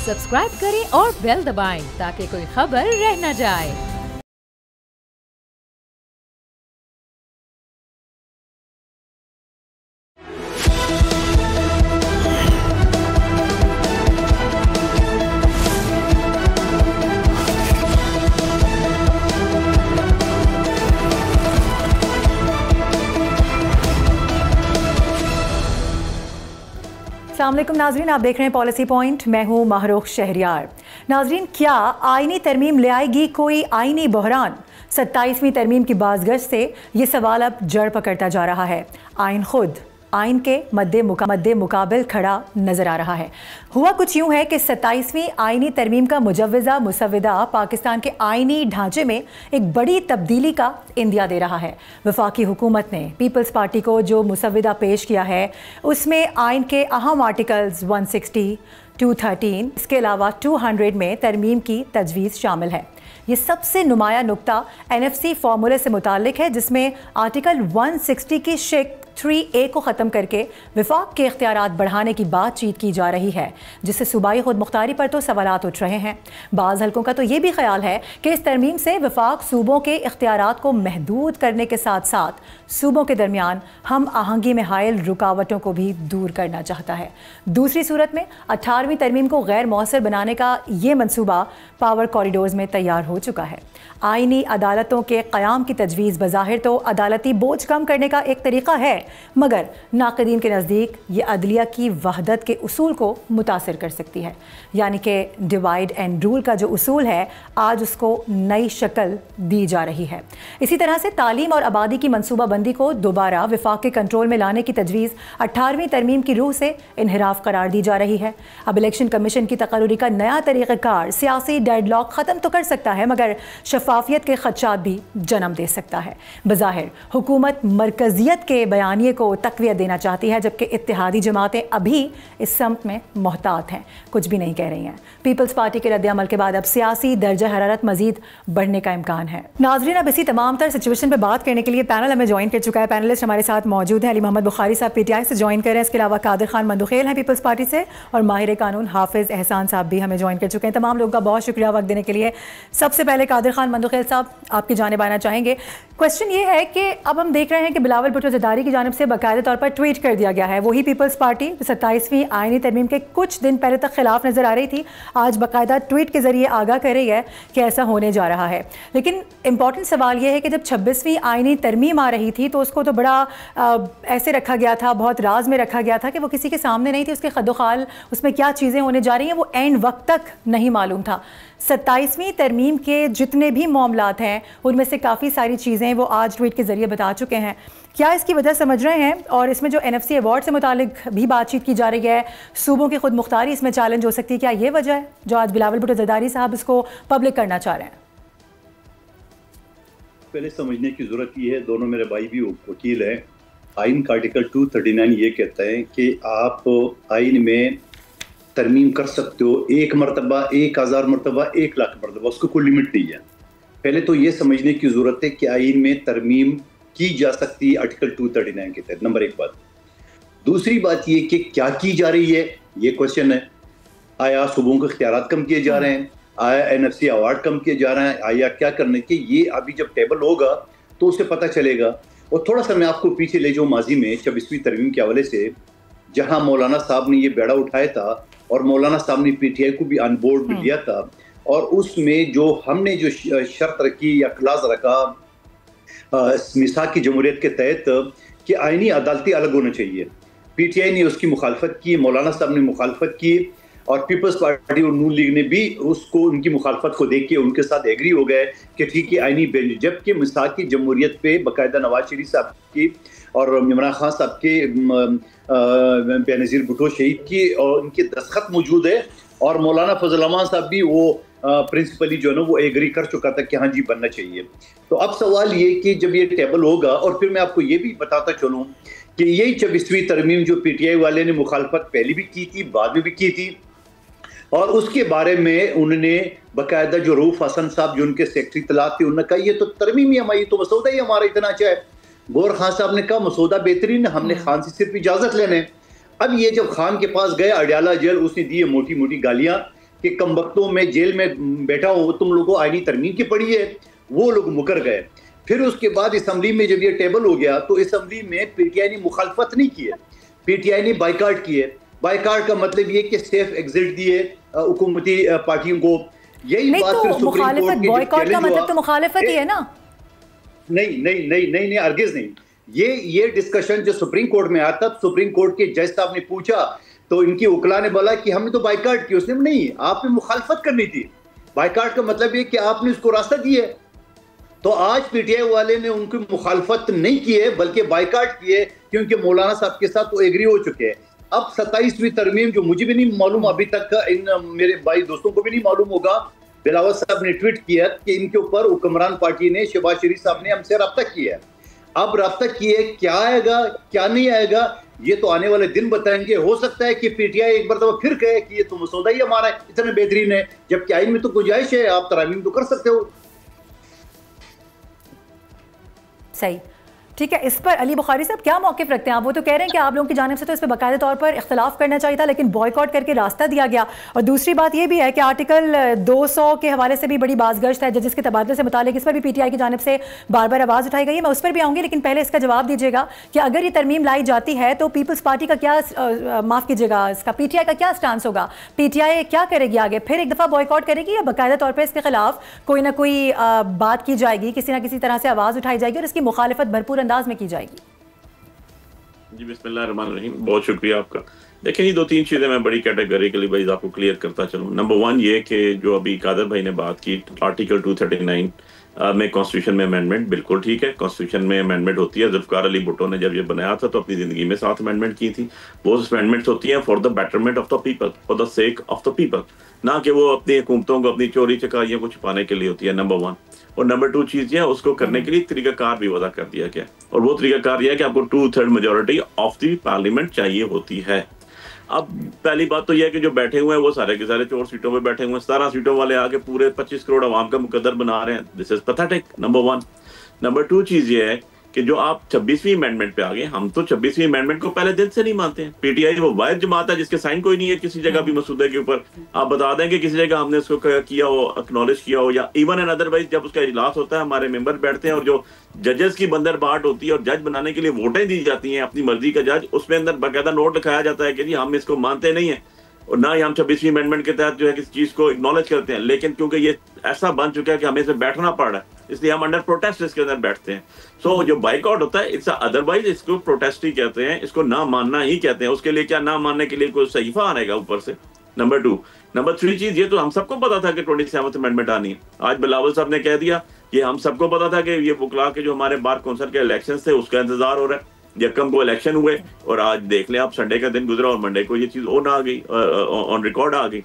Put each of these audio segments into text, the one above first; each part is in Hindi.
सब्सक्राइब करें और बेल दबाएं ताकि कोई खबर रह न जाए। अस्सलामुअलैकुम नाजरीन, आप देख रहे हैं पॉलिसी पॉइंट। मैं हूं महरूख शहरियार। नाजरीन, क्या आईनी तरमीम ले आएगी कोई आईनी बहरान? 27वीं तरमीम की बाज़गश से ये सवाल अब जड़ पकड़ता जा रहा है। आइन खुद आइन के मद्दे मुकाबिल खड़ा नजर आ रहा है। हुआ कुछ यूं है कि 27वीं आईनी तरमीम का मुजव्वज़ा मुसव्वदा पाकिस्तान के आईनी ढांचे में एक बड़ी तब्दीली का इंदिया दे रहा है। वफाकी हुकूमत ने पीपल्स पार्टी को जो मुसव्वदा पेश किया है उसमें आइन के अहम आर्टिकल्स 160, 213, इसके अलावा 200 में तरमीम की तजवीज़ शामिल है। ये सबसे नुमाया नुक्ता NFC फार्मूले से मुताल्लिक है, जिसमें आर्टिकल 160 की शेक 3A को ख़त्म करके विफाक के इख्तियारात बढ़ाने की बातचीत की जा रही है, जिससे सूबाई खुद मुख्तारी पर तो सवालात उठ रहे हैं। बाज़ हल्कों का तो ये भी ख्याल है कि इस तरमीम से विफाक सूबों के इख्तियारात को महदूद करने के साथ साथ सूबों के दरमियान हम आहंगी में हायल रुकावटों को भी दूर करना चाहता है। दूसरी सूरत में 18वीं तरमीम को गैर मौसर बनाने का ये मनसूबा पावर कॉरिडोर्स में तैयार हो चुका है। आईनी अदालतों के क़याम की तजवीज़ बज़ाहिर तो अदालती बोझ कम करने का एक तरीक़ा है, मगर नाक़दीन के नज़दीक ये अदलिया की वहदत के उसूल को मुतासिर कर सकती है। यानी कि डिवाइड एंड रूल का जो उसूल है, आज उसको नई शक्ल दी जा रही है। इसी तरह से तालीम और आबादी की मनसूबाबंदी को दोबारा विफाक के कंट्रोल में लाने की तजवीज़ 18वीं तरमीम की रूह से इन्हिराफ करार दी जा रही है। अब इलेक्शन कमीशन की तकर्री का नया तरीक़ाकार सियासी डेडलॉक ख़त्म तो कर सकता है, मगर शफाफियत के खदशात भी जन्म दे सकता है। बज़ाहिर हुकूमत मरकजियत के बयानिए को तक़वियत देना चाहती है, जबकि इत्तेहादी जमातें अभी इस समत में मोहतात हैं, कुछ भी नहीं कह रही हैं। पीपल्स पार्टी के रद्द अमल के बाद अब सियासी दर्जा हरारत मजीद बढ़ने का इम्कान है। नाज़रीन, अब इसी तमाम तर सिचुएशन पर बात करने के लिए पैनल हमें ज्वाइन कर चुका है। पैनलिस्ट हमारे साथ मौजूद हैं। अली मोहम्मद बुखारी साहब PTI से ज्वाइन कर रहे हैं। इसके अलावा कादिर खान मंदुखेल हैं पीपल्स पार्टी से, और माहिर कानून हाफिज़ एहसान साहब भी हमें ज्वाइन कर चुके हैं। तमाम लोगों का बहुत शुक्रिया वक्त देने के लिए। सबसे पहले कादिर खान मंदुखेल साहब, आपकी जानिब आना चाहेंगे। क्वेश्चन ये है कि अब हम देख रहे हैं कि बिलावल भुट्टो ज़रदारी की जानिब से बाकायदा तौर पर ट्वीट कर दिया गया है। वही पीपल्स पार्टी 27वीं आईनी तरमीम के कुछ दिन पहले तक खिलाफ नजर आ रही थी, आज बाकायदा ट्वीट के जरिए आगाह कर रही है कि ऐसा होने जा रहा है। लेकिन इंपॉर्टेंट सवाल यह है कि जब 26वीं आईनी तरमीम आ रही थी तो उसको तो बड़ा ऐसे रखा गया था, बहुत राज में रखा गया था कि वो किसी के सामने नहीं थी। उसके खदोखाल उसमें क्या चीज़ें होने जा रही हैं वो एंड वक्त तक नहीं मालूम था। 27वीं तरमीम के जितने भी मामलात हैं उनमें से काफ़ी सारी चीज़ें वो आज ट्वीट के ज़रिए बता चुके हैं। क्या इसकी वजह समझ रहे हैं? और इसमें जो NFC अवार्ड से मुतालिक भी बातचीत की जा रही है, सूबों की खुद मुख्तारी इसमें चैलेंज हो सकती है, क्या ये वजह है जो आज बिलावल भुट्टो ज़रदारी साहब इसको पब्लिक करना चाह रहे हैं? पहले समझने की ज़रूरत ये है, दोनों मेरे भाई भी वकील हैं। आइन का आर्टिकल 239 ये कहता है कि आप आइन में तरमीम कर सकते हो 1 मरतबा, 1000 मरतबा, 1 लाख मरतबा, उसको कोई लिमिट नहीं है। पहले तो ये समझने की ज़रूरत है कि आइन में तरमीम की जा सकती है आर्टिकल 239 के तहत, नंबर 1 बात। दूसरी बात ये कि क्या की जा रही है, ये क्वेश्चन है। आया सूबों के इख्तियारात कम किए जा रहे हैं, आया NFC अवार्ड कम किए जा रहे हैं, आया क्या करने के, ये अभी जब टेबल होगा तो उसे पता चलेगा। और थोड़ा सा मैं आपको पीछे ले जाऊँ माजी में 26वीं तरमीम के हवाले से, जहाँ मौलाना साहब ने ये बेड़ा उठाया था और मौलाना साहब ने PTI को भी ऑन बोर्ड में लिया था, और उसमें जो हमने जो शर्त रखी या क्लास रखा मिसाक की जमहूरियत के तहत कि आईनी अदालतें अलग होना चाहिए, PTI ने उसकी मुखालफत की, मौलाना साहब ने मुखालफत की, और पीपल्स पार्टी और नून लीग ने भी उसको उनकी मुखालफत को देख के उनके साथ एग्री हो गए कि ठीक है आईनी बेंच। जबकि मिसाक की जमहूरियत पे बाकायदा नवाज शरीफ साहब की और इमरान खान साहब के बेनज़ीर भुट्टो शहीद की और उनके दस्तखत मौजूद है, और मौलाना फजल रहमान साहब भी वो प्रिंसिपली जो है ना वो एग्री कर चुका था कि हाँ जी बनना चाहिए। तो अब सवाल ये कि जब ये टेबल होगा, और फिर मैं आपको ये भी बताता चलूँ कि यही 26वीं तरमीम जो PTI वाले ने मुखालफत पहले भी की थी, बाद में भी की थी, और उसके बारे में उन्होंने बाकायदा जो रऊफ हसन साहब जो उनके सेक्रेटरी तलाक थे, उन्होंने कहा ये तो तरमीम ही हमारी, तो मसौदा ही हमारा इतना अच्छा है। गौर खान साहब ने कहा मसौदा बेहतरीन है, हमने खान से सिर्फ इजाज़त लेने। अब ये जब खान के पास गए अडयाला जेल, उसने दी मोटी मोटी गालियाँ कि कमबख्तों में जेल में बैठा हो, तुम लोगों को आईनी तरमीम की पड़ी है, वो लोग मुकर गए। फिर उसके बाद असम्बली में जब ये टेबल हो गया तो असम्बली में पीटीआई ने मुखालफत नहीं की है, पीटीआई ने बाइकाट की है। बाइकाट का मतलब ये कि सेफ एग्जिट दिए हुकूमती पार्टियों को। यही बात तो फिर सुप्रीम कोर्ट के बॉयकॉट का मतलब तो मुखालफत ही है ना? नहीं नहीं नहीं नहीं नहीं, अर्गिज नहीं। ये डिस्कशन जो सुप्रीम कोर्ट में आया, तब सुप्रीम कोर्ट के जज साहब ने पूछा तो इनकी वकला ने बोला कि हमने तो बाइकाट की। उसने नहीं, आपने मुखालफत करनी थी। बाइकाट का मतलब ये कि आपने उसको रास्ता दिया। तो आज पीटीआई वाले ने उनकी मुखालफत नहीं की है बल्कि बाइकाट की है, क्योंकि मौलाना साहब के साथ वो एग्री हो चुके हैं। अब 27वीं तरमीम जो मुझे भी नहीं मालूम, अभी तक इन मेरे भाई दोस्तों को भी नहीं मालूम होगा, बिलावल साहब ने ट्वीट किया कि इनके ऊपर हुक्मरान पार्टी ने, शहबाज शरीफ साहब ने हमसे रब्ता किया है। अब रब्ता किए, क्या आएगा क्या नहीं आएगा ये तो आने वाले दिन बताएंगे। हो सकता है कि पीटीआई एक बार फिर कहे कि ये तो मसौदा ही हमारा इतना बेहतरीन है, जबकि आइन में तो गुंजाइश है, आप तरामीम तो कर सकते हो। सही, ठीक है। इस पर अली बुखारी साहब क्या मौक़िफ़ रखते हैं आप? वो तो कह रहे हैं कि आप लोगों की जानिब से तो इस पर बाकायदा तौर पर इख्तलाफ करना चाहिए था, लेकिन बॉयकॉट करके रास्ता दिया गया। और दूसरी बात ये भी है कि आर्टिकल 200 के हवाले से भी बड़ी बाज़गश्त है जजिस के तबादले से मुतालिक। इस पर भी पीटीआई की जानिब से बार बार आवाज़ उठाई गई है, मैं उस पर भी आऊँगी, लेकिन पहले इसका जवाब दीजिएगा कि अगर ये तरमीम लाई जाती है तो पीपल्स पार्टी का क्या, माफ़ कीजिएगा, इसका पीटीआई का क्या स्टांस होगा? पीटीआई क्या करेगी आगे? फिर एक दफ़ा बॉयकॉट करेगी या बाकायदा तौर पर इसके खिलाफ कोई ना कोई बात की जाएगी, किसी ना किसी तरह से आवाज़ उठाई जाएगी और इसकी मुखालफत भरपूर अंदाज में की जाएगी? जी बिस्मिल्लाहिर्रहमानिर्रहीम, बहुत शुक्रिया आपका। देखिए, ये 2-3 चीज़ें मैं बड़ी कैटेगरिकली भाई आपको क्लियर करता चलूँ। नंबर 1 ये कि जो अभी कादर भाई ने बात की आर्टिकल 239 में कॉन्स्टिट्यूशन में अमेंडमेंट, बिल्कुल ठीक है, कॉन्स्टिट्यूशन में अमेंडमेंट होती है। जुल्फ़िकार अली भुट्टो ने जब ये बनाया था तो अपनी ज़िंदगी में 7 अमेंडमेंट की थी। वो अमेंडमेंट्स होती हैं for the betterment of the people, for the sake of the people, ना कि वो अपनी हुकूमतों को अपनी चोरी चकारियों को छुपाने के लिए होती है, नंबर 1। और नंबर 2 चीज़ ये है, उसको करने के लिए तरीकाकार भी वज़ा कर दिया गया, और वो तरीकाकार यह है कि आपको 2/3 मेजॉरिटी ऑफ द पार्लियामेंट चाहिए होती है। अब पहली बात तो यह है कि जो बैठे हुए हैं वो सारे के सारे 4 सीटों पे बैठे हुए हैं। 17 सीटों वाले आके पूरे 25 करोड़ आवाम का मुकद्दर बना रहे हैं। This is pathetic, number 1। Number 2 चीज़ ये है कि जो आप 26वीं अमेंडमेंट पे आ गए, हम तो 26वीं अमेंडमेंट को पहले दिन से नहीं मानते हैं। पीटीआई वो वाहिद जमात है जिसके साइन कोई नहीं है किसी जगह भी मसूदे के ऊपर। आप बता दें कि किसी जगह हमने उसको किया हो, एक्नॉलेज किया हो, या इवन एंड अदरवाइज जब उसका इजलास होता है, हमारे मेंबर बैठते हैं और जो जजेस की बंदरबाट होती है और जज बनाने के लिए वोटें दी जाती हैं अपनी मर्जी का जज, उसमें अंदर बाकायदा नोट लिखाया जाता है कि जी हम इसको मानते नहीं है, और ना ही हम 26वीं अमेंडमेंट के तहत जो है किसी चीज को एक्नॉलेज करते हैं। लेकिन क्योंकि ये ऐसा बन चुका है कि हमें इसमें बैठना पड़ रहा है, इसलिए हम अंडर प्रोटेस्ट इसके अंदर बैठते हैं। सो जो बाइकआउट होता है, इट्स अदरवाइज इसको प्रोटेस्ट ही कहते हैं, इसको ना मानना ही कहते हैं। उसके लिए क्या ना मानने के लिए कोई सहीफा आएगा ऊपर से? नंबर 2। नंबर 3 चीज, ये तो हम सबको पता था कि 27th अमेंडमेंट आनी है। आज बिलावल साहब ने कह दिया, ये हम सबको पता था कि ये वकला के जो हमारे बार कौंसिल के इलेक्शन थे उसका इंतजार हो रहा है। यकम को इलेक्शन हुए और आज देख लें आप, संडे का दिन गुजरा और मंडे को ये चीज ऑन आ गई, ऑन रिकॉर्ड आ गई।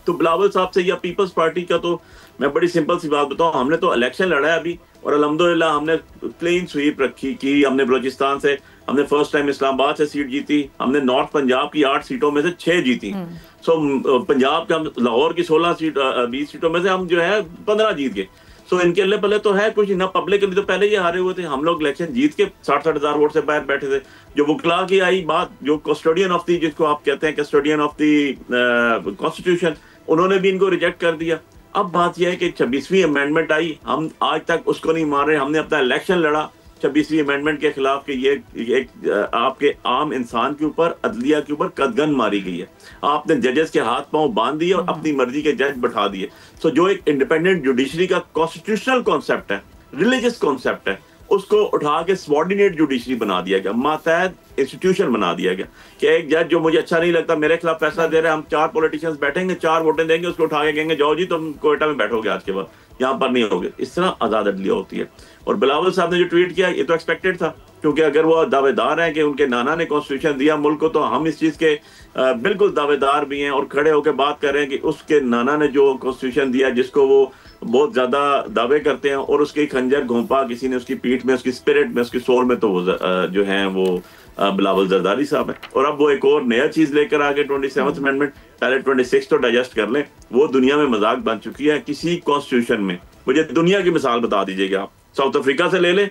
तो बिलावल साहब से या पीपल्स पार्टी का तो मैं बड़ी सिंपल सी बात बताऊं, हमने तो इलेक्शन लड़ा है अभी, और अल्हम्दुलिल्लाह हमने क्लीन स्वीप रखी कि हमने बलोचिस्तान से, हमने फर्स्ट टाइम इस्लामाबाद से सीट जीती, हमने नॉर्थ पंजाब की 8 सीटों में से 6 जीती। सो पंजाब का लाहौर की 20 सीटों में से हम जो है 15 जीत गए। तो इनके अल्लाह पहले तो है कुछ ना, पब्लिक के लिए तो पहले ही हारे हुए थे। हम लोग इलेक्शन जीत के 60-60 हज़ार वोट से बाहर बैठे थे। जो वकला की आई बात, जो कस्टोडियन ऑफ दी, जिसको आप कहते हैं कस्टोडियन ऑफ दी कॉन्स्टिट्यूशन, उन्होंने भी इनको रिजेक्ट कर दिया। अब बात यह है कि 26वीं अमेंडमेंट आई, हम आज तक उसको नहीं मान रहे। हमने अपना इलेक्शन लड़ा 26वीं अमेंडमेंट के खिलाफ कि ये एक आपके आम इंसान के ऊपर, अदलिया के ऊपर कदगन मारी गई है। आपने जजेस के हाथ पांव बांध दिए और अपनी मर्जी के जज बैठा दिए। सो जो एक इंडिपेंडेंट जुडिशरी का कॉन्स्टिट्यूशनल कॉन्सेप्ट है, रिलीजियस कॉन्सेप्ट है, उसको उठा के सबऑर्डिनेट जुडिशरी बना दिया गया, मातहत इंस्टीट्यूशन बना दिया गया कि एक जज जो मुझे अच्छा नहीं लगता, मेरे खिलाफ फैसला दे रहे हैं, हम 4 पॉलिटिशियंस बैठेंगे, 4 वोटें देंगे, उसको उठा के कहेंगे जाओ जी तुम कोयटा में बैठोगे, आज के बाद यहाँ पर नहीं होगे। इस तरह आजाद अदलिया होती है। और बिलावल साहब ने जो ट्वीट किया, ये तो एक्सपेक्टेड था, क्योंकि अगर वो दावेदार हैं कि उनके नाना ने कॉन्स्टिट्यूशन दिया मुल्क को, तो हम इस चीज़ के बिल्कुल दावेदार भी हैं और खड़े होकर बात कर रहे हैं कि उसके नाना ने जो कॉन्स्टिट्यूशन दिया, जिसको वो बहुत ज़्यादा दावे करते हैं, और उसकी खंजर घोंपा किसी ने उसकी पीठ में, उसकी स्पिरिट में, उसकी सोल में, तो वो जो हैं वो बिलावल जरदारी साहब है। और अब वो एक और नया चीज़ लेकर आगे 27th अमेंडमेंट, पहले 26 तो डाइजेस्ट कर लें। वो दुनिया में मजाक बन चुकी है। किसी कॉन्स्टिट्यूशन में, मुझे दुनिया की मिसाल बता दीजिएगा आप, साउथ अफ्रीका से ले लें,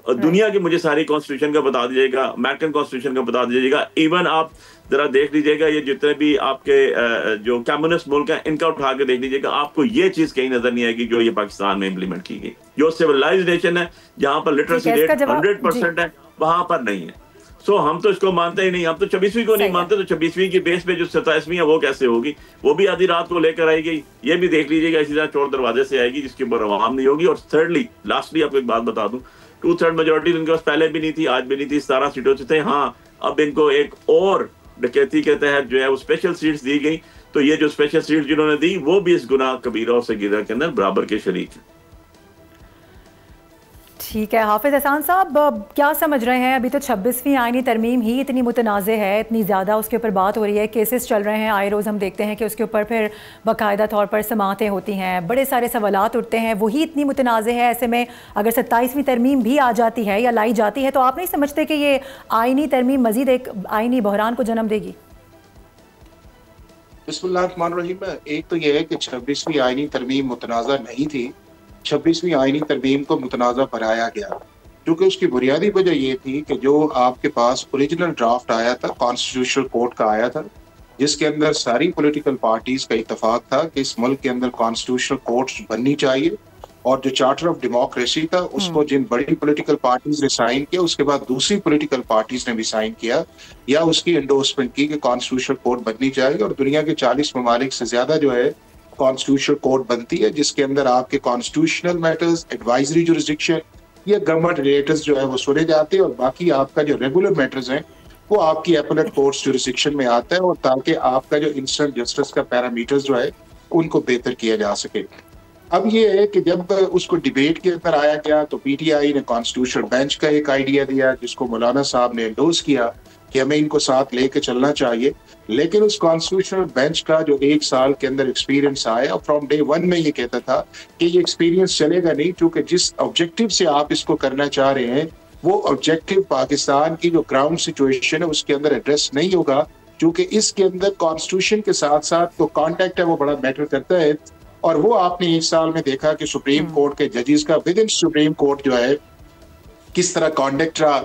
और दुनिया के मुझे सारी कॉन्स्टिट्यूशन का बता दीजिएगा, अमेरिकन कॉन्स्टिट्यूशन का बता दीजिएगा, इवन आप जरा देख लीजिएगा ये जितने भी आपके जो कम्युनिस्ट मुल्क हैं इनका उठा के देख लीजिएगा, आपको ये चीज कहीं नजर नहीं आएगी जो ये पाकिस्तान में इम्प्लीमेंट की गई। जो सिविलाइज्ड नेशन है जहां पर लिटरेसी रेट 100% है वहां पर नहीं है। सो हम तो इसको मानते ही नहीं, हम तो 26वीं को नहीं मानते, तो 26वीं की बेस पे जो 27वीं है वो कैसे होगी? वो भी आधी रात को लेकर आई गई, ये भी देख लीजिएगा इसी तरह चोर दरवाजे से आएगी जिसके ऊपर अवाम नहीं होगी। और थर्डली लास्टली आपको एक बात बता दूं, 2/3 मेजोरिटी इनके पास पहले भी नहीं थी, आज भी नहीं थी, 17 सीटों से थे। हाँ, अब इनको एक और डकैती के तहत जो है वो स्पेशल सीट्स दी गई, तो ये जो स्पेशल सीट्स जिन्होंने दी वो भी इस गुनाह कबीरा और सगीरा के अंदर बराबर के शरीक हैं। ठीक है हाफिज एहसान साहब, क्या समझ रहे हैं? अभी तो 26वीं आईनी तरमीम ही इतनी मुतनाज़े है, इतनी ज़्यादा उसके ऊपर बात हो रही है, केसेस चल रहे हैं, आए रोज़ हम देखते हैं कि उसके ऊपर फिर बाकायदा तौर पर समाअतें होती हैं, बड़े सारे सवालात उठते हैं, वही इतनी मुतनाज़े है। ऐसे में अगर 27वीं तरमीम भी आ जाती है या लाई जाती है तो आप नहीं समझते कि ये आईनी तरमीम मज़ीद एक आईनी बहरान को जन्म देगी? बिस्मिल्लाहिर्रहमानिर्रहीम। एक तो यह है कि 26वीं आईनी तरमीम मुतनाज़ा नहीं थी, 26वीं आईनी तरमीम को मुतनाज़ा बनाया गया, क्योंकि उसकी बुनियादी वजह ये थी कि जो आपके पास ओरिजिनल ड्राफ्ट आया था कॉन्स्टिट्यूशनल कोर्ट का आया था, जिसके अंदर सारी पॉलिटिकल पार्टीज का इत्तेफाक था कि इस मुल्क के अंदर कॉन्स्टिट्यूशनल कोर्ट्स बननी चाहिए, और जो चार्टर ऑफ डेमोक्रेसी था उसको जिन बड़ी पॉलिटिकल पार्टीज ने साइन किया उसके बाद दूसरी पॉलिटिकल पार्टीज ने भी साइन किया या उसकी एंडोर्समेंट की कि कॉन्स्टिट्यूशनल कोर्ट बननी चाहिए। और दुनिया के 40 ममालिक से ज्यादा जो है कॉन्स्टिट्यूशनल कोर्ट बनती है, जिसके अंदर आपके कॉन्स्टिट्यूशनल मैटर्स, एडवाइजरी जुरिसडिक्शन या गवर्नमेंट रिलेटर्स जो है वो सुने जाते हैं, और बाकी आपका जो रेगुलर मैटर्स हैं वो आपकी एपेलेट कोर्ट्स जुरिसडिक्शन में आता है, और ताकि आपका जो इंस्टेंट जस्टिस का पैरामीटर्स जो है उनको बेहतर किया जा सके। अब ये है कि जब उसको डिबेट के अंदर आया गया तो पीटीआई ने कॉन्स्टिट्यूशनल बेंच का एक आइडिया दिया, जिसको मौलाना साहब ने एंडोर्स किया कि हमें इनको साथ लेके चलना चाहिए। लेकिन उस कॉन्स्टिट्यूशनल बेंच का जो 1 साल के अंदर एक्सपीरियंस आया, फ्रॉम डे 1 में ये कहता था कि ये एक्सपीरियंस चलेगा नहीं, क्योंकि जिस ऑब्जेक्टिव से आप इसको करना चाह रहे हैं वो ऑब्जेक्टिव पाकिस्तान की जो ग्राउंड सिचुएशन है उसके अंदर एड्रेस नहीं होगा, क्योंकि इसके अंदर कॉन्स्टिट्यूशन के साथ साथ जो कॉन्टेक्ट है वो बड़ा मैटर करता है। और वो आपने 1 साल में देखा कि सुप्रीम कोर्ट के जजेस का विद इन सुप्रीम कोर्ट जो है किस तरह कॉन्डक्ट रहा,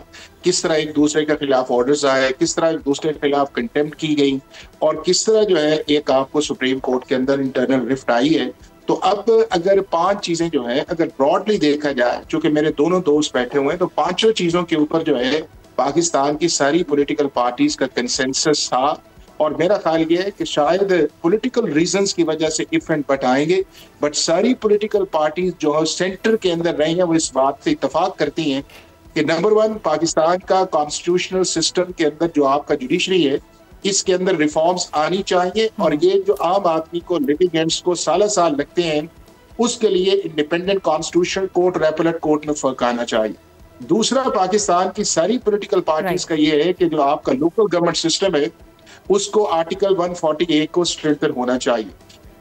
किस तरह एक दूसरे के खिलाफ ऑर्डर्स आए, किस तरह एक दूसरे के खिलाफ कंटेम्प्ट की गई, और किस तरह जो है एक आपको सुप्रीम कोर्ट के अंदर इंटरनल रिफ्ट आई है। तो अब अगर 5 चीजें जो है अगर ब्रॉडली देखा जाए, चूंकि मेरे दोनों दोस्त बैठे हुए हैं, तो 5 चीजों के ऊपर जो है पाकिस्तान की सारी पॉलिटिकल पार्टीज का कंसेंसस था। और मेरा ख्याल ये है कि शायद पॉलिटिकल रीजंस की वजह से इफ एंड बट आएंगे, बट सारी पॉलिटिकल पार्टीज जो है सेंटर के अंदर रही हैं वो इस बात से इत्तेफाक करती हैं कि नंबर 1 पाकिस्तान का कॉन्स्टिट्यूशनल सिस्टम के अंदर जो आपका जुडिशरी है इसके अंदर रिफॉर्म्स आनी चाहिए, और ये जो आम आदमी को लिटिगेंट्स को साल लगते हैं उसके लिए इंडिपेंडेंट कॉन्स्टिट्यूशनल कोर्ट और एपेलेट कोर्ट में फर्क आना चाहिए। दूसरा, पाकिस्तान की सारी पॉलिटिकल पार्टीज का ये है कि जो आपका लोकल गवर्नमेंट सिस्टम है उसको आर्टिकल 148 को स्ट्रेंथन होना चाहिए।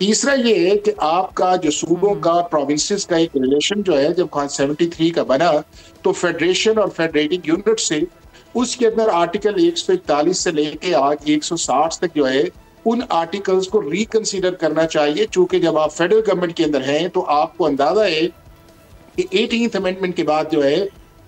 तीसरा ये है कि आपका जो सूबों का प्रोविंसेस का एक रिलेशन जो है जब 73 का बना तो फेडरेशन और फेडरेटिंग यूनिट से उसके अंदर आर्टिकल 141 से लेके आज 160 तक जो है उन आर्टिकल्स को रिकंसीडर करना चाहिए, चूंकि जब आप फेडरल गवर्नमेंट के अंदर हैं तो आपको अंदाजा है कि 18th अमेंडमेंट के बाद जो है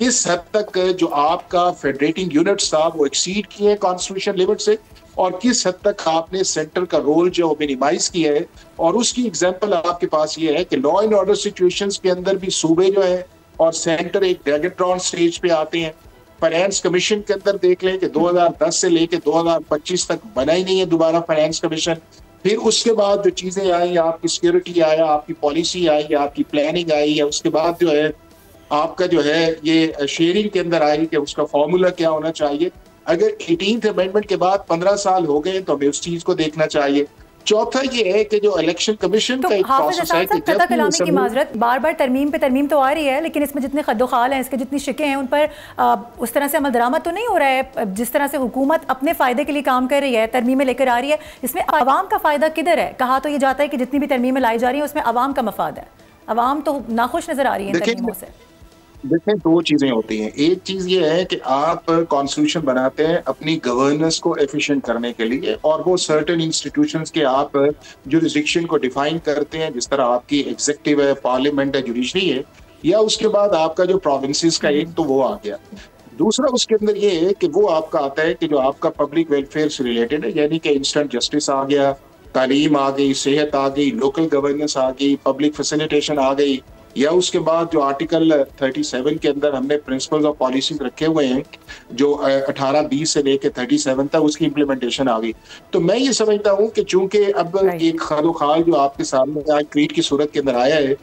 किस हद तक जो आपका फेडरेटिंग यूनिट्स था वो एक्सीड किए कॉन्स्टिट्यूशन लिमिट से, और किस हद तक आपने सेंटर का रोल जो मिनिमाइज किया है। और उसकी एग्जांपल आपके पास ये है कि लॉ एंड ऑर्डर सिचुएशंस के अंदर भी सूबे जो है और सेंटर एक ड्रैगन स्टेज पे आते हैं। फाइनेंस कमीशन के अंदर देख लें कि 2010 से लेके 2025 तक बना ही नहीं है दोबारा फाइनेंस कमीशन। फिर उसके बाद जो चीजें आई, आपकी सिक्योरिटी आया, आपकी पॉलिसी आई, आपकी प्लानिंग आई है, उसके बाद जो है आपका जो है ये शेयरिंग के अंदर आई कि उसका फॉर्मूला क्या होना चाहिए। अगर 18th अमेंडमेंट के बाद 15 साल हो गए तो हमें उस चीज को देखना चाहिए। चौथा ये है कि जो इलेक्शन कमीशन का एक प्रोसेस है कि खता कलामी की माजरत बार बार तरमीम पे तरमीम तो आ रही है, लेकिन इसमें जितने खद्दोखाल हैं, इसके जितनी शिकें हैं, उन पर उस तरह से अमल दरामद तो नहीं हो रहा है। जिस तरह से हुकूमत अपने फ़ायदे के लिए काम कर रही है, तरमीमें लेकर आ रही है, इसमें आवाम का फ़ायदा किधर है? कहा तो ये जाता है कि जितनी भी तरमीमें लाई जा रही हैं उसमें आवाम का मफाद है। आवाम तो नाखुश नज़र आ रही है तरमीमों से। देखिए, 2 चीजें होती हैं। एक चीज ये है कि आप कॉन्स्टिट्यूशन बनाते हैं अपनी गवर्नेंस को एफिशिएंट करने के लिए, और वो सर्टेन इंस्टीट्यूशंस के आप जुरिसडिक्शन को डिफाइन करते हैं, जिस तरह आपकी एग्जीक्यूटिव है, पार्लियामेंट है, जुडिशरी है। या उसके बाद आपका जो प्रोविंसेस का एक तो वो आ गया। दूसरा उसके अंदर ये है कि वो आपका आता है कि जो आपका पब्लिक वेलफेयर से रिलेटेड है, यानी कि इंस्टेंट जस्टिस आ गया, तालीम आ गई, सेहत आ गई, लोकल गवर्नेंस आ गई, पब्लिक फैसिलिटेशन आ गई, या उसके बाद जो आर्टिकल 37 के अंदर हमने प्रिंसिपल्स ऑफ पॉलिसीज रखे हुए हैं जो 18-20 से लेके 37 तक, उसकी इम्प्लीमेंटेशन आ गई। तो मैं ये समझता हूँ कि चूंकि अब एक खाल जो आपके सामने आज ट्वीट की सूरत के अंदर आया है,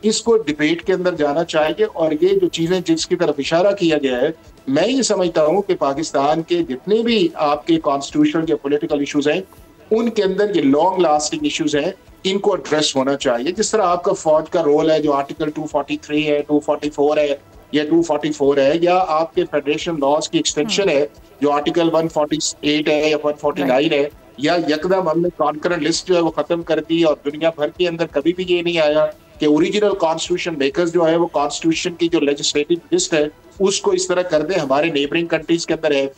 इसको डिबेट के अंदर जाना चाहिए। और ये जो चीजें जिसकी तरफ इशारा किया गया है, मैं ये समझता हूँ कि पाकिस्तान के जितने भी आपके कॉन्स्टिट्यूशनल या पॉलिटिकल इश्यूज हैं, उनके अंदर ये लॉन्ग लास्टिंग इश्यूज हैं, इनको एड्रेस होना चाहिए। जिस तरह आपका फौज का रोल है जो आर्टिकल 243 है, 244 है या 244 है, या आपके फेडरेशन लॉज की एक्सटेंशन है जो आर्टिकल 148 है या 149 है, या यकदम हमने कॉन्करेंट लिस्ट जो है वो खत्म कर दी और दुनिया भर के अंदर कभी भी ये नहीं आया कि ओरिजिनल कॉन्स्टिट्यूशन मेकर्स जो है वो कॉन्स्टिट्यूशन की जो लेजिस्लेटिव लिस्ट है उसको इस तरह कर दे, हमारे नेबरिंग कंट्रीज के अंदर है।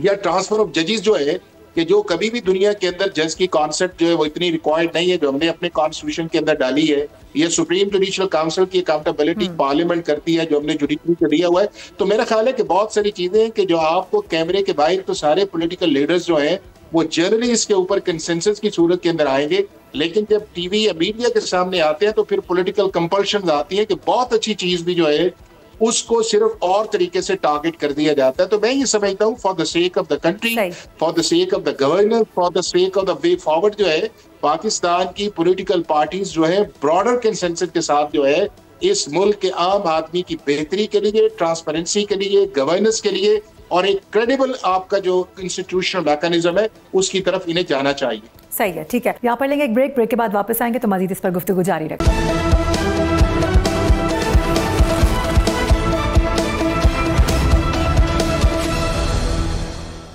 या ट्रांसफर ऑफ जजेस जो है कि जो कभी भी दुनिया के अंदर जज की कॉन्सेप्ट जो है वो इतनी रिक्वायर्ड नहीं है जो हमने अपने कॉन्स्टिट्यूशन के अंदर डाली है। ये सुप्रीम जुडिशियल काउंसिल की अकाउंटेबिलिटी पार्लियामेंट करती है जो हमने जुडिशरी को दिया हुआ है। तो मेरा ख्याल है कि बहुत सारी चीजें हैं कि जो आपको कैमरे के बाहर तो सारे पॉलिटिकल लीडर्स जो हैं वो जनरली इसके ऊपर कंसेंसस की सूरत के अंदर आएंगे, लेकिन जब टीवी या मीडिया के सामने आते हैं तो फिर पॉलिटिकल कंपल्शन आती है कि बहुत अच्छी चीज भी जो है उसको सिर्फ और तरीके से टारगेट कर दिया जाता है। तो मैं ये समझता हूँ for the sake of the country, for the sake of the governor, for the sake of the way forward जो है पाकिस्तान की पॉलिटिकल पार्टीज जो है ब्रॉडर कंसेंसस के साथ जो है इस मुल्क के आम आदमी की बेहतरी के लिए, ट्रांसपेरेंसी के लिए, गवर्नेंस के लिए और एक क्रेडिबल आपका जो इंस्टीट्यूशनल मैकेनिज्म है उसकी तरफ इन्हें जाना चाहिए। सही है, ठीक है, यहाँ पर लेंगे एक ब्रेक के बाद वापस आएंगे तो मजीद इस पर गुफ्तगू जारी रखेंगे।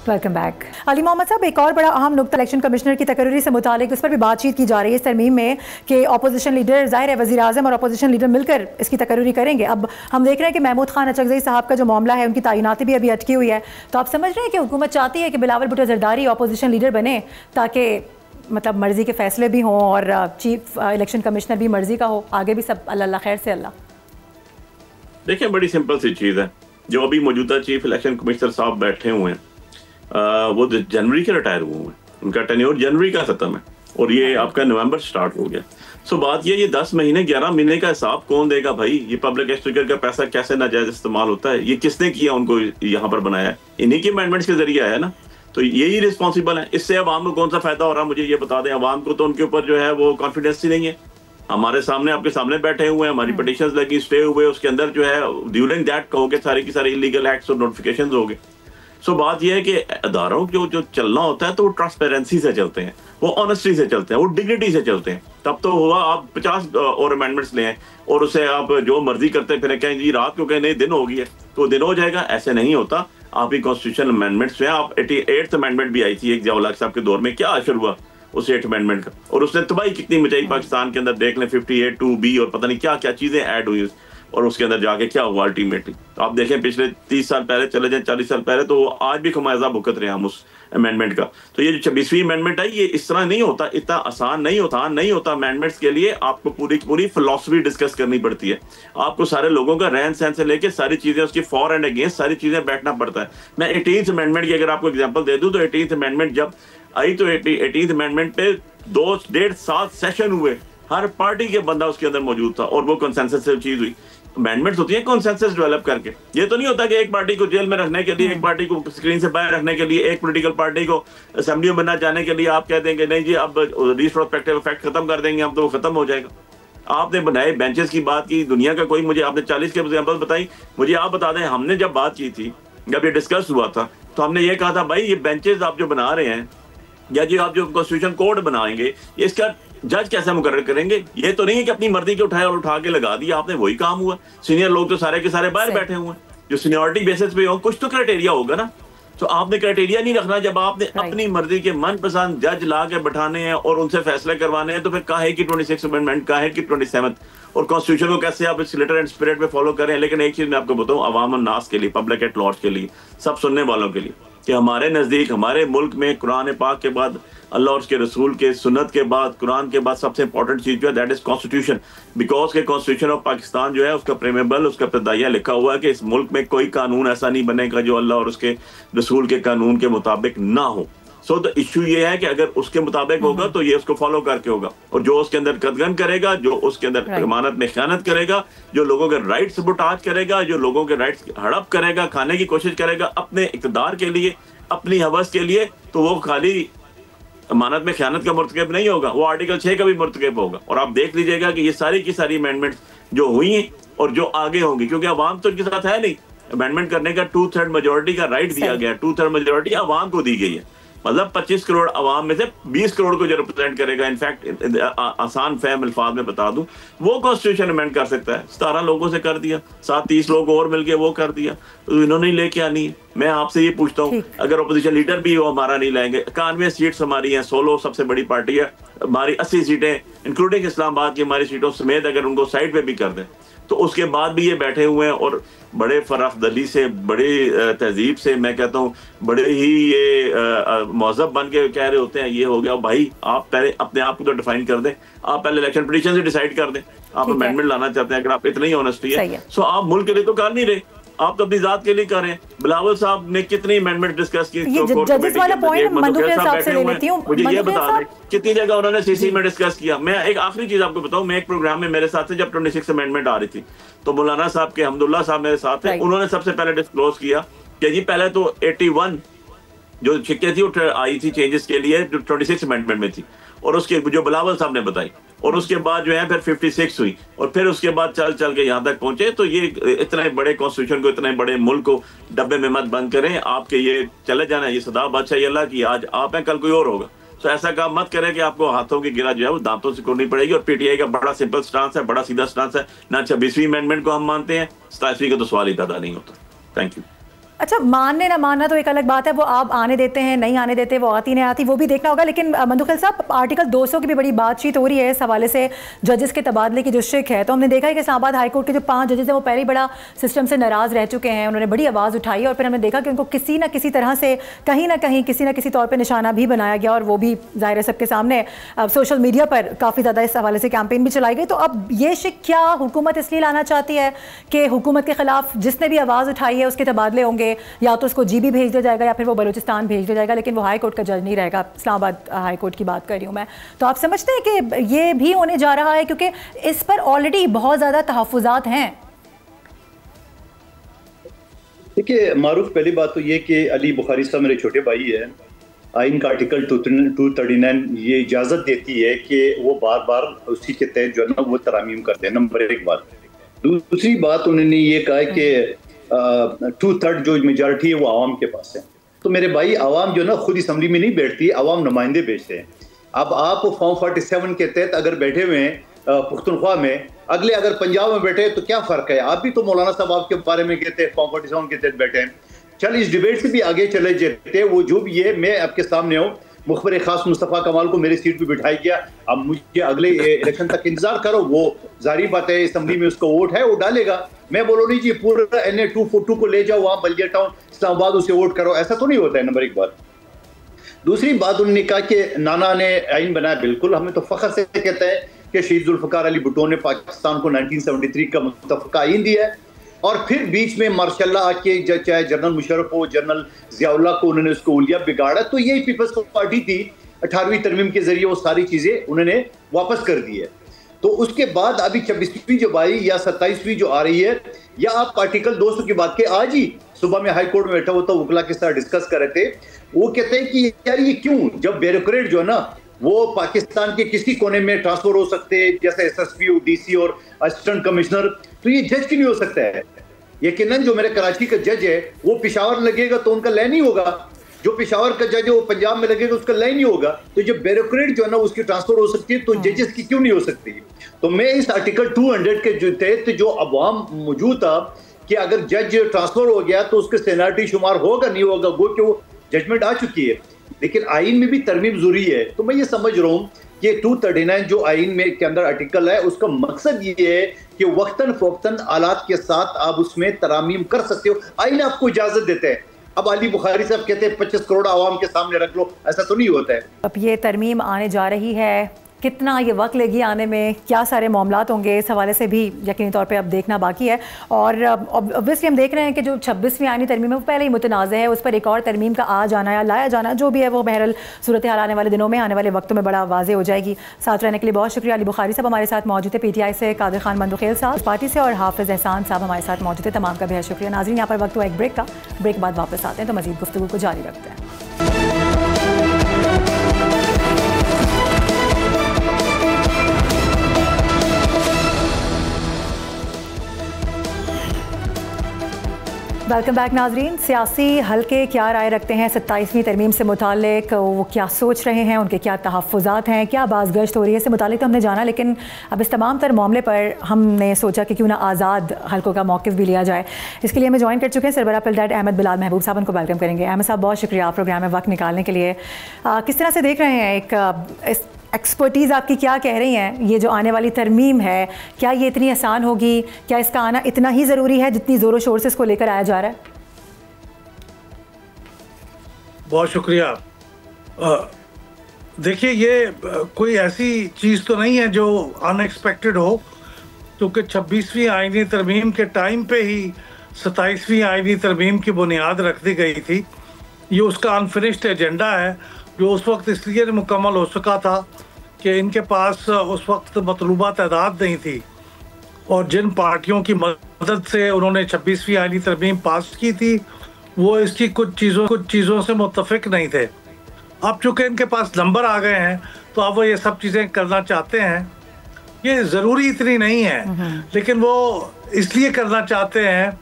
Welcome back. अली मोहम्मद साहब, एक और बड़ा अहम नुकता इलेक्शन कमिश्नर की तकरीर से मुतालिक उस पर भी बातचीत की जा रही है इस तरमीम में कि अपोजिशन लीडर, जाहिर है वज़ीर आज़म और अपोजिशन लीडर मिलकर इसकी तकरीर करेंगे। अब हम देख रहे हैं कि महमूद खान अचकज़ई साहब का जो मामला है उनकी तैनाती भी अभी अटकी हुई है, तो आप समझ रहे हैं कि हुकूमत चाहती है कि बिलावल भुट्टो ज़रदारी अपोजिशन लीडर बने ताकि मतलब मर्जी के फैसले भी हों और चीफ इलेक्शन कमिश्नर भी मर्जी का हो, आगे भी सब अल्लाह खैर से अल्लाह। देखिए, बड़ी सिंपल सी चीज़ है, जो अभी मौजूदा चीफ इलेक्शन कमिश्नर साहब बैठे हुए हैं वो जनवरी के रिटायर हुए हैं, उनका टेन्योर जनवरी का खत्म है और ये आपका नवंबर स्टार्ट हो गया। सो बात ये 10 महीने 11 महीने का हिसाब कौन देगा भाई? ये पब्लिक एक्सचेंजर का पैसा कैसे नाजायज इस्तेमाल होता है? ये किसने किया, उनको यहाँ पर बनाया है? इन्हीं के अमेंडमेंट्स के जरिए आया ना, तो यही रिस्पॉन्सिबल है। इससे अवाम को कौन सा फायदा हो रहा है मुझे ये बता दें। अवाम को तो उनके ऊपर जो है वो कॉन्फिडेंस ही नहीं है। हमारे सामने, आपके सामने बैठे हुए हैं, हमारी पिटीशंस लगी, स्टे हुए, उसके अंदर जो है ड्यूरिंग दैट कहोगे सारे की सारे इलीगल एक्ट्स और नोटिफिकेशंस हो गए। सो बात यह है कि अदारों जो चलना होता है तो वो ट्रांसपेरेंसी से चलते हैं, वो ऑनेस्टी से चलते हैं, वो डिग्निटी से चलते हैं। तब तो हुआ आप 50 और अमेंडमेंट्स लें और उसे आप जो मर्जी करते फिर कहें जी रात को कहें नहीं दिन हो गया तो दिन हो जाएगा, ऐसे नहीं होता। आपकी कॉन्स्टिट्यूशन अमेंडमेंट्स हैं, आप 88th अमेंडमेंट भी आई थी एक जिया साहब के दौर में, क्या असर हुआ उस 8th अमेंडमेंट का, और उसने तबाही कितनी मचाई पाकिस्तान के अंदर। देख लें 58(2)B और पता नहीं क्या क्या चीजें ऐड हुई और उसके अंदर जाके क्या हुआ अल्टीमेटली। आप देखें पिछले 30 साल पहले चले जाएं, 40 साल पहले, तो आज भी खमायजा भुगत रहे हैं हम उस अमेंडमेंट का। तो ये जो 26वीं अमेंडमेंट आई, ये इस तरह नहीं होता, इतना आसान नहीं होता। अमेंडमेंट्स के लिए आपको पूरी फिलॉसफी डिस्कस करनी पड़ती है, आपको सारे लोगों का रहन सहन से लेके सारी चीजें उसकी फॉर एंड अगेंस्ट सारी चीजें बैठना पड़ता है। मैं 18th अमेंडमेंट की अगर आपको एग्जाम्पल दे दूं तो 18th अमेंडमेंट जब आई तो 18th अमेंडमेंट पे 2-1.5 7 सेशन हुए, हर पार्टी के बंदा उसके अंदर मौजूद था और वो कंसेंसस से चीज हुई। अमेंडमेंट्स होती है कंसेंसस डेवलप करके, ये तो नहीं होता कि एक पार्टी को जेल में रखने के लिए, एक पार्टी को स्क्रीन से बाहर रखने के लिए, एक पॉलिटिकल पार्टी को असेंबली में बनना जाने के लिए आप कह देंगे नहीं जी अब रिट्रोस्पेक्टिव इफेक्ट खत्म कर देंगे हम, तो वो खत्म हो जाएगा। आपने बनाए बेंचेस की बात की, दुनिया का कोई, मुझे आपने 40 के एग्जांपल बताई, मुझे आप बता दें हमने जब बात की थी, जब ये डिस्कस हुआ था तो हमने ये कहा था भाई ये बेंचेस आप जो बना रहे हैं या जो आप जो कॉन्स्टिट्यूशन कोड बनाएंगे इसका जज कैसे मुकर्रर करेंगे? ये तो नहीं है कि अपनी मर्जी के उठाए और उठा के लगा दिया आपने, वही काम हुआ। सीनियर लोग तो सारे के सारे बाहर बैठे हुए हैं, जो सीनियरिटी बेसिस पे हो, कुछ तो क्राइटेरिया होगा ना। तो आपने क्राइटेरिया नहीं रखना, जब आपने अपनी मर्जी के मनपसंद जज ला के बैठाने हैं और उनसे फैसले करवाने हैं, तो फिर काहे की 26th अमेंडमेंट, काहे की 27th, और कॉन्स्टिट्यूशन को कैसे आप इस लेटर एंड स्पिरिट में फॉलो करें। लेकिन एक चीज मैं आपको बताऊं, अवाम और नास के लिए, पब्लिक एट लार्ज के लिए, सब सुनने वालों के लिए, कि हमारे नजदीक, हमारे मुल्क में कुरान पाक के बाद अल्लाह और उसके रसूल के सुन्नत के बाद, कुरान के बाद सबसे इंपॉर्टेंट चीज जो है दैट इज कॉन्स्टिट्यूशन। बिकॉज के कॉन्स्टिट्यूशन ऑफ पाकिस्तान जो है उसका प्रेमेबल, उसका प्रदाया लिखा हुआ है कि इस मुल्क में कोई कानून ऐसा नहीं बनेगा जो अल्लाह और उसके रसूल के कानून के मुताबिक ना हो। सो द इशू ये है कि अगर उसके मुताबिक होगा तो ये उसको फॉलो करके होगा, और जो उसके अंदर कदगन करेगा, जो उसके अंदर अमानत में खयानत करेगा, जो लोगों के राइट्स सबुटाज करेगा, जो लोगों के राइट्स हड़प करेगा, खाने की कोशिश करेगा अपने इक़्तिदार के लिए, अपनी हवस के लिए, तो वो खाली अमानत में खयानत का मुर्तकब नहीं होगा, वो आर्टिकल 6 का भी मुर्तकब होगा। और आप देख लीजिएगा कि ये सारी की सारी अमेंडमेंट जो हुई हैं और जो आगे होंगी, क्योंकि अवाम तो इनके साथ है नहीं, अमेंडमेंट करने का 2/3 मेजोरिटी का राइट दिया गया, 2/3 मेजोरिटी अवाम को दी गई है। मतलब 25 करोड़ अवाम में से 20 करोड़ को जो रिप्रेजेंट करेगा, इनफैक्ट आसान फहम अल्फाज में बता दूं, वो कॉन्स्टिट्यूशन अमेंड कर सकता है। 17 लोगों से कर दिया, 30 लोग और मिलके वो कर दिया, तो इन्होंने लेके आनी है। मैं आपसे ये पूछता हूँ, अगर अपोजिशन लीडर भी वो हमारा नहीं लाएंगे, 91 सीट्स हमारी हैं, 16 सबसे बड़ी पार्टी है हमारी, 80 सीटें इंक्लूडिंग इस्लामाबाद की हमारी सीटों समेत अगर उनको साइड पे भी कर दें, तो उसके बाद भी ये बैठे हुए हैं और बड़े फराफदली से, बड़ी तहजीब से, मैं कहता हूँ बड़े ही ये मौजब बन के कह रहे होते हैं ये हो गया। भाई आप पहले अपने आप को तो डिफाइन कर दें, आप पहले इलेक्शन पिटीशन से डिसाइड कर दें, आप अमेंडमेंट लाना चाहते हैं, अगर आप इतनी ऑनेस्टी है सो आप मुल्क के लिए तो कर नहीं रहे, आप तो अपनी जात के लिए कर रहे हैं। बिलावल साहब ने कितनी अमेंडमेंट डिस्कस की, जजेस वाला पॉइंट मंदुखेल साहब से ले लेती हूं। मुझे ये बता दें कितनी जगह उन्होंने सीसी में डिस्कस किया। मैं एक आखिरी चीज आपको बताऊं, मैं एक प्रोग्राम में मेरे साथ थे जब 26 अमेंडमेंट आ रही थी, तो मौलाना साहब के हम्दुल्ला साहब मेरे साथ थे, उन्होंने सबसे पहले डिस्क्लोज किया कि जी पहले तो 81 जो छिक्के थी वो आई थी चेंजेस के लिए, जो 26 अमेंडमेंट में थी, और उसके जो बिलावल साहब ने बताई, और उसके बाद जो है फिर 56 हुई, और फिर उसके बाद चल चल के यहाँ तक पहुंचे। तो ये इतने बड़े कॉन्स्टिट्यूशन को, इतने बड़े मुल्क को डब्बे में मत बंद करें, आपके ये चले जाना, ये सदा बादशाही अल्लाह की, आज आप हैं कल कोई और होगा। तो ऐसा काम मत करें कि आपको हाथों की गिरा जो है वो दांतों से करनी पड़ेगी। और पीटीआई का बड़ा सिंपल स्टांस है, बड़ा सीधा स्टांस है, ना 26वीं अमेंडमेंट को हम मानते हैं, 27वीं का तो सवाल ही पैदा नहीं होता। Thank you. अच्छा, मानने ना मानना तो एक अलग बात है, वो आप आने देते हैं नहीं आने देते, वो आती नहीं आती, वो भी देखना होगा। लेकिन मंदुखेल साहब, आर्टिकल 200 की भी बड़ी बातचीत हो रही है इस हवाले से, जजेस के तबादले की जो शिक है। तो हमने देखा है कि इस्लामाबाद हाई कोर्ट के जो 5 जजेस हैं वो पहले ही बड़ा सिस्टम से नाराज़ रह चुके हैं, उन्होंने बड़ी आवाज़ उठाई, और फिर हमने देखा कि उनको किसी न किसी तरह से कहीं ना कहीं किसी न किसी तौर पर निशाना भी बनाया गया, और वो भी ज़ाहिर है सबके सामने सोशल मीडिया पर काफ़ी ज़्यादा इस हवाले से कैंपेन भी चलाई गई। तो अब ये शिक क्या हुकूमत इसलिए लाना चाहती है कि हुकूमत के खिलाफ जिसने भी आवाज़ उठाई है उसके तबादले होंगे, या तो उसको जीबी भेज दिया जाएगा या फिर वो बलूचिस्तान भेज दिया जाएगा, लेकिन वो हाई कोर्ट का जज नहीं रहेगा। इस्लामाबाद हाई कोर्ट की बात कर रही हूँ मैं। तो आप समझते हैं कि ये भी होने जा रहा है, क्योंकि इस पर ऑलरेडी बहुत ज़्यादा तहफ़्फ़ुज़ात हैं। देखिए मारूफ, पहली बात तो ये कि अली बुखारी साहब मेरे छोटे भाई है, आइन का आर्टिकल 239 ये इजाज़त देती है कि वो बार बार उसी के तहत जो है ना वो तरामीम करते हैं। नंबर 1 बात। दूसरी बात, उन्होंने ये कहा कि 2/3 जो मेजॉरिटी है वो आवाम के पास है। तो मेरे भाई, आवाम जो ना खुद असम्बली में नहीं बैठती, आवाम नुमाइंदे भेजते हैं। अब आप फॉर्म 47 के तहत अगर बैठे हुए हैं पुख्तनख्वा में, अगले अगर पंजाब में बैठे तो क्या फ़र्क है? आप भी तो मौलाना साहब आपके बारे में कहते हैं फॉर्म 47 के तहत बैठे हैं। चल इस डिबेट से भी आगे चले जाते, वो जो भी है, मैं आपके सामने हूँ। मुखबिर खास मुस्तफ़ा कमाल को मेरी सीट पे बिठाई गया, अब मुझे अगले इलेक्शन तक इंतजार करो। वो जारी बात है, असम्बली में उसका वोट है, वो डालेगा। मैं बोलो नहीं जी पूरा NA 242 को ले जाओ वहाँ बल्दिया टाउन इस्लामाबाद, उसे वोट करो, ऐसा तो नहीं होता है। नंबर 1 बात। दूसरी बात, उन्होंने कहा कि नाना ने आइन बनाया। बिल्कुल, हमें तो फख्र से कहते हैं कि शहीद जुल्फ़िकार अली भुट्टो ने पाकिस्तान को 1973 का मुत्तफ़क़ा आइन दिया है, और फिर बीच में मार्शल्लाह आके चाहे जनरल मुशर्रफ हो, जनरल ज़ियाउल्लाह को उन्होंने उसको उलिया बिगाड़ा। तो यही पीपल्स पार्टी थी, 18वीं तरमीम के जरिए वो सारी चीज़ें उन्होंने वापस कर दी है। तो उसके बाद अभी 26वीं जो आई या 27वीं जो आ रही है, या आप आर्टिकल 200 की बात के, आज ही सुबह में हाई कोर्ट में बैठा होता वकला के साथ डिस्कस कर रहे थे। वो कहते हैं कि यार ये क्यों, जब ब्यूरोक्रेट जो है ना वो पाकिस्तान के किसी कोने में ट्रांसफर हो सकते हैं, जैसे SSP, DC और असिस्टेंट कमिश्नर, तो ये जज क्यों नहीं हो सकता है? यकीनन जो मेरे कराची का जज है वो पेशावर लगेगा तो उनका लय नहीं होगा, जो पेशावर का जज है वो पंजाब में लगेगा उसका लय नहीं होगा। तो जब ब्यूरोक्रेट जो है ना उसकी ट्रांसफर हो सकती है, तो जजेस की क्यों नहीं हो सकती? तो मैं इस आर्टिकल 200 के जो तहत जो अवाम मौजूद था कि अगर जज ट्रांसफर हो गया तो उसके सीनियरिटी शुमार होगा नहीं होगा, वो कि वो जजमेंट आ चुकी है। लेकिन आइन में भी तरमीम जरूरी है। तो मैं ये समझ रहा हूँ कि 239 जो आइन में के अंदर आर्टिकल है, उसका मकसद ये है कि वक्तन फवक्तन आलात के साथ आप उसमें तरामीम कर सकते हो। आइन आपको इजाजत देता है। अब अली बुखारी साहब कहते हैं 25 करोड़ आवाम के सामने रख लो, ऐसा तो नहीं होता है। अब ये तरमीम आने जा रही है, कितना ये वक्त लेगी आने में, क्या सारे मामलात होंगे, इस हवाले से भी यकीनी तौर पे अब देखना बाकी है। और ऑब्वियसली हम देख रहे हैं कि जो 26वीं आईनी तरमीम है वो पहले ही मुतनाज़ है, उस पर एक और तरमीम का आ जाना या लाया जाना जो भी है वो बहरहाल सूरत हाल आने वाले दिनों में, आने वाले वक्तों में बड़ा वाज़ेह हो जाएगी। साथ रहने के लिए बहुत शुक्रिया। अली बुखारी साहब हमारे साथ मौजूद है, PTI से कादिर खान मंदुखेल साहब पार्टी से, और हाफिज़ एहसान साहब हमारे साथ मौजूद है। तमाम का बेहद शुक्रिया। नाज़रीन, यहाँ पर वक्त हुआ एक ब्रेक का, ब्रेक के बाद वापस आते हैं तो मज़ीद गुफ्तगू को जारी रखते हैं। वेलकम बैक नाजरीन। सियासी हल्के क्या राय रखते हैं 27वीं तरमीम से मुतालिक, वो क्या सोच रहे हैं, उनके क्या तहफ़्फ़ुज़ात हैं, क्या बाज़गश्त हो रही है, इससे मुतालिक तो हमने जाना, लेकिन अब इस तमाम तर मामले पर हमने सोचा कि क्यों ना आज़ाद हल्कों का मौक़िफ़ भी लिया जाए। इसके लिए हमें ज्वाइन कर चुके हैं सरबराह पिलडाड अहमद बिलाल महबूब साहब, उनको वेलकम करेंगे। अहमद साहब, बहुत शुक्रिया प्रोग्राम में वक्त निकालने के लिए। किस तरह से देख रहे हैं, एक एक्सपर्टीज़ आपकी क्या कह रही हैं, ये जो आने वाली तरमीम है क्या ये इतनी आसान होगी, क्या इसका आना इतना ही ज़रूरी है जितनी ज़ोरों शोर से इसको लेकर आया जा रहा है? बहुत शुक्रिया। देखिए, ये कोई ऐसी चीज़ तो नहीं है जो अनएक्सपेक्टेड हो, क्योंकि 26वीं आईनी तरमीम के टाइम पे ही 27वीं आईनी तरमीम की बुनियाद रख दी गई थी। ये उसका अनफिनिश्ड एजेंडा है जो उस वक्त इसलिए मुकम्मल हो सका था कि इनके पास उस वक्त मतलूबा तादाद नहीं थी, और जिन पार्टियों की मदद से उन्होंने 26वीं आईनी तरमीम पास की थी वो इसकी कुछ चीज़ों से मुत्तफिक नहीं थे। अब चूँकि इनके पास नंबर आ गए हैं तो अब वो ये सब चीज़ें करना चाहते हैं। ये ज़रूरी इतनी नहीं है, लेकिन वो इसलिए करना चाहते हैं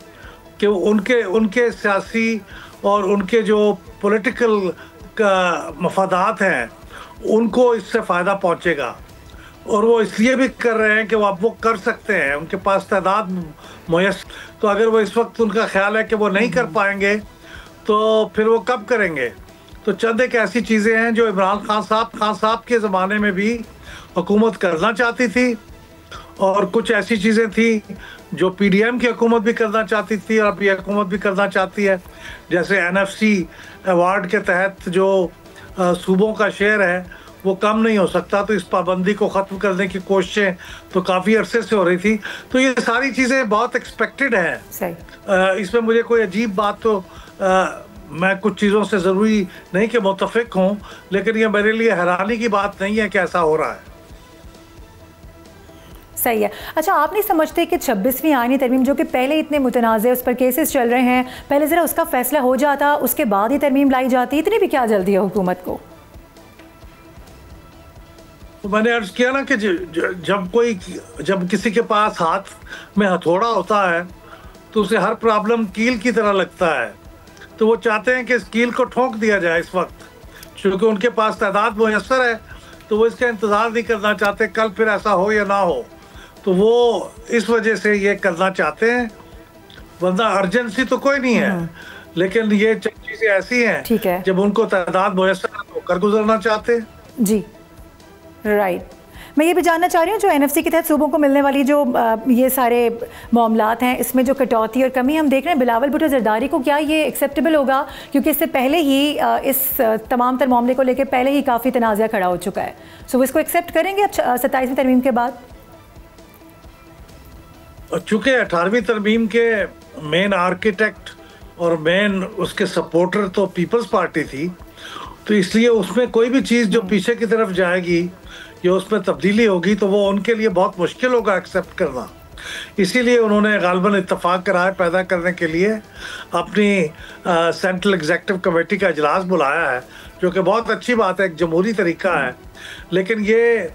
कि उनके सियासी और उनके जो पॉलिटिकल का मफादात हैं उनको इससे फ़ायदा पहुंचेगा, और वो इसलिए भी कर रहे हैं कि वो अब वो कर सकते हैं, उनके पास तादाद मुयस्सर। तो अगर वो इस वक्त उनका ख्याल है कि वो नहीं कर पाएंगे तो फिर वो कब करेंगे? तो चंद एक ऐसी चीज़ें हैं जो इमरान खान साहब के ज़माने में भी हुकूमत करना चाहती थी, और कुछ ऐसी चीज़ें थी जो PDM की हुकूमत भी करना चाहती थी और अब ये हुकूमत भी करना चाहती है। जैसे NFC अवार्ड के तहत जो सूबों का शेयर है वो कम नहीं हो सकता, तो इस पाबंदी को ख़त्म करने की कोशिशें तो काफ़ी अरसे से हो रही थी। तो ये सारी चीज़ें बहुत एक्सपेक्टेड हैं। इसमें मुझे कोई अजीब बात तो मैं कुछ चीज़ों से ज़रूरी नहीं कि मुत्तफिक हूँ, लेकिन ये मेरे लिए हैरानी की बात नहीं है कि ऐसा हो रहा है। सही है। अच्छा, आप नहीं समझते कि 26वीं आईनी तरमीम जो कि पहले इतने मुतनाज़े उस पर केसेस चल रहे हैं, पहले ज़रा उसका फैसला हो जाता, उसके बाद ही तरमीम लाई जाती, इतनी भी क्या जल्दी है हुकूमत को? तो मैंने अर्ज़ किया ना कि जब किसी के पास हाथ में हथौड़ा होता है तो उसे हर प्रॉब्लम कील की तरह लगता है, तो वो चाहते हैं कि इस कील को ठोक दिया जाए इस वक्त, क्योंकि उनके पास तादाद मुयस्सर है, तो वो इसका इंतज़ार नहीं करना चाहते कल फिर ऐसा हो या ना हो। तो वो इस वजह से ये करना चाहते हैं, वरना अर्जेंसी तो कोई नहीं है। लेकिन ये चीज़ें ऐसी हैं जब उनको तादाद मुयस्सर तो कर गुजरना चाहते हैं। जी राइट। मैं ये भी जानना चाह रही हूँ जो NFC के तहत सूबों को मिलने वाली जो ये सारे मामलात हैं, इसमें जो कटौती और कमी हम देख रहे हैं बिलावल भुट्टो जरदारी को, क्या ये एक्सेप्टेबल होगा? क्योंकि इससे पहले ही इस तमाम तर मामले को लेकर पहले ही काफ़ी तनाज़ा खड़ा हो चुका है, सो इसको एक्सेप्ट करेंगे अब 27वीं तरमीम के बाद? चूँकि 18वीं तरमीम के मेन आर्किटेक्ट और मेन उसके सपोर्टर तो पीपल्स पार्टी थी, तो इसलिए उसमें कोई भी चीज़ जो पीछे की तरफ जाएगी या उसमें तब्दीली होगी तो वो उनके लिए बहुत मुश्किल होगा एक्सेप्ट करना। इसीलिए उन्होंने गालबन इत्तफाक का राय पैदा करने के लिए अपनी सेंट्रल एग्जीक्यूटिव कमेटी का इजलास बुलाया है, जो कि बहुत अच्छी बात है, एक जमहूरी तरीका है। लेकिन ये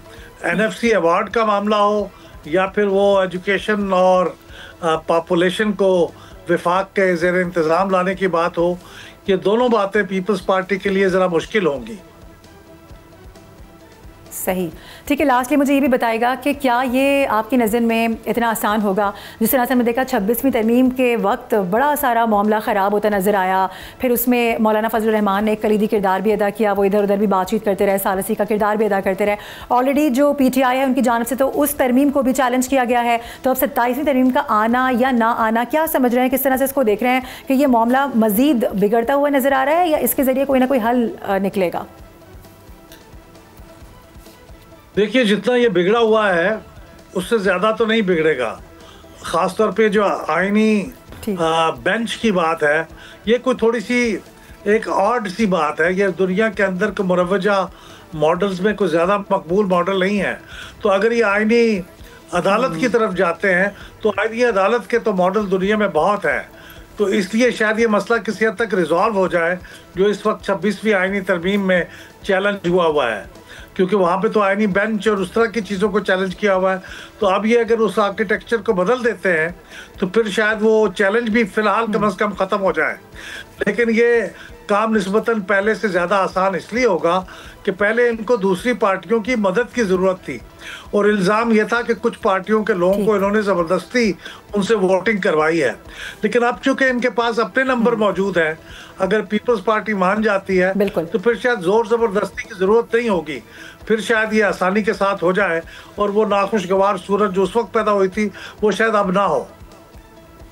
NFC अवार्ड का मामला हो या फिर वो एजुकेशन और पॉपुलेशन को विफाक के ज़ेर इंतज़ाम लाने की बात हो, ये दोनों बातें पीपल्स पार्टी के लिए ज़रा मुश्किल होंगी। सही, ठीक है। लास्टली मुझे ये भी बताएगा कि क्या ये आपकी नज़र में इतना आसान होगा? जिस तरह से हमने देखा 26वीं तरमीम के वक्त बड़ा सारा मामला ख़राब होता नज़र आया, फिर उसमें मौलाना फजल रहमान ने एक कलीदी किरदार भी अदा किया, वो इधर उधर भी बातचीत करते रहे, सालसी का किरदार भी अदा करते रहे। ऑलरेडी जो PTI है उनकी जानिब से तो उस तरमीम को भी चैलेंज किया गया है, तो अब 27वीं तरमीम का आना या ना आना, क्या समझ रहे हैं, किस तरह से इसको देख रहे हैं कि ये मामला मज़ीद बिगड़ता हुआ नज़र आ रहा है या इसके ज़रिए कोई ना कोई हल निकलेगा? देखिए, जितना ये बिगड़ा हुआ है उससे ज़्यादा तो नहीं बिगड़ेगा। ख़ासतौर पे जो आईनी बेंच की बात है, ये कोई थोड़ी सी एक ऑड सी बात है। ये दुनिया के अंदर के मुरवजा मॉडल्स में कोई ज़्यादा मकबूल मॉडल नहीं है। तो अगर ये आईनी अदालत की तरफ जाते हैं तो आईनी अदालत के तो मॉडल दुनिया में बहुत है, तो इसलिए शायद ये मसला किसी हद तक रिजॉल्व हो जाए जो इस वक्त 26वीं आईनी तरमीम में चैलेंज हुआ है, क्योंकि वहाँ पे तो आईनी बेंच और उस तरह की चीज़ों को चैलेंज किया हुआ है। तो अब ये अगर उस आर्किटेक्चर को बदल देते हैं तो फिर शायद वो चैलेंज भी फिलहाल कम से कम ख़त्म हो जाए। लेकिन ये काम निस्बतन पहले से ज़्यादा आसान इसलिए होगा कि पहले इनको दूसरी पार्टियों की मदद की ज़रूरत थी और इल्ज़ाम यह था कि कुछ पार्टियों के लोगों को इन्होंने ज़बरदस्ती उनसे वोटिंग करवाई है। लेकिन अब चूंकि इनके पास अपने नंबर मौजूद हैं, अगर पीपल्स पार्टी मान जाती है तो फिर शायद ज़ोर ज़बरदस्ती की ज़रूरत नहीं होगी, फिर शायद ये आसानी के साथ हो जाए और वो नाखुशगवार सूरत जो उस वक्त पैदा हुई थी वो शायद अब ना हो।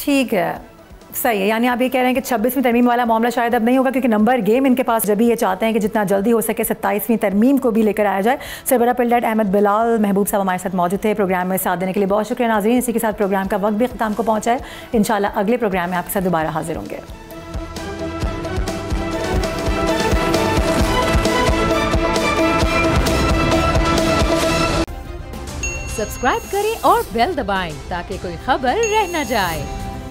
ठीक है, सही है। यानी आप ये कह रहे हैं कि 26वीं तरमीम वाला मामला शायद अब नहीं होगा, क्योंकि नंबर गेम इनके पास जब भी ये चाहते हैं कि जितना जल्दी हो सके 27वीं तरमीम को भी लेकर आया जाए। सरबरा पिल्डर अहमद बिलाल महबूब साहब हमारे साथ मौजूद थे प्रोग्राम में साथ देने के लिए। बहुत शुक्रिया नाज़रीन। इसी के साथ प्रोग्राम का वक्त भी ख़त्म को पहुँचा है। इंशाल्लाह अगले प्रोग्राम में आपके साथ दोबारा हाजिर होंगे। सब्सक्राइब करें और बेल दबाएं ताकि कोई खबर रह न जाए।